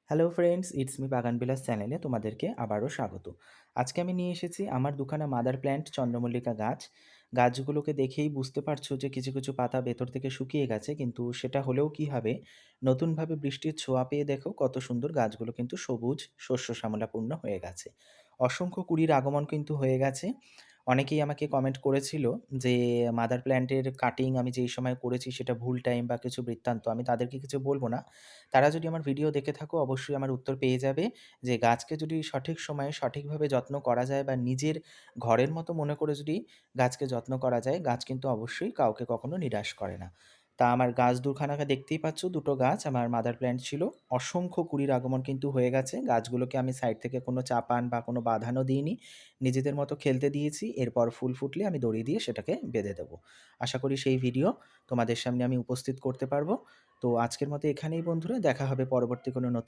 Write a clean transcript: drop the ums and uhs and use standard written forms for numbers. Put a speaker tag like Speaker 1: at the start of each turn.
Speaker 1: Hello friends, it's me বাগান বিলাস চ্যানেলে তোমাদেরকে আবারও স্বাগত। আজকে আমি নিয়ে এসেছি আমার দুখানা মাদার প্ল্যান্ট চন্দ্রমল্লিকা গাছ। গাছগুলোকে দেখেই বুঝতে পারছো যে কিছু কিছু পাতা ভেতর থেকে শুকিয়ে গেছে, কিন্তু সেটা হলেও কি হবে, নতুনভাবে বৃষ্টির ছোঁয়া পেয়ে দেখো কত সুন্দর গাছগুলো কিন্তু সবুজ শস্য শ্যামলাপূর্ণ হয়ে গেছে। অসংখ্য কুড়ির আগমন কিন্তু হয়ে গেছে। অনেকেই আমাকে কমেন্ট করেছিল যে মাদার প্ল্যান্টের কাটিং আমি যেই সময় করেছি সেটা ভুল টাইম বা কিছু বৃত্তান্ত, আমি তাদেরকে কিছু বলবো না। তারা যদি আমার ভিডিও দেখে থাকো অবশ্যই আমার উত্তর পেয়ে যাবে যে গাছকে যদি সঠিক সময়ে সঠিকভাবে যত্ন করা যায় বা নিজের ঘরের মতো মনে করে যদি গাছকে যত্ন করা যায়, গাছ কিন্তু অবশ্যই কাউকে কখনো নিরাশ করে না। তা আমার গাছ দুখানাকে দেখতেই পাচ্ছ, দুটো গাছ আমার মাদার প্ল্যান্ট ছিল। অসংখ্য কুড়ির আগমন কিন্তু হয়ে গেছে। গাছগুলোকে আমি সাইড থেকে কোনো চাপান বা কোনো বাঁধানো দিইনি, নিজেদের মতো খেলতে দিয়েছি। এরপর ফুল ফুটলে আমি দড়ি দিয়ে সেটাকে বেঁধে দেবো। আশা করি সেই ভিডিও তোমাদের সামনে আমি উপস্থিত করতে পারবো। তো আজকের মতো এখানেই বন্ধুরা, দেখা হবে পরবর্তী কোনো নতুন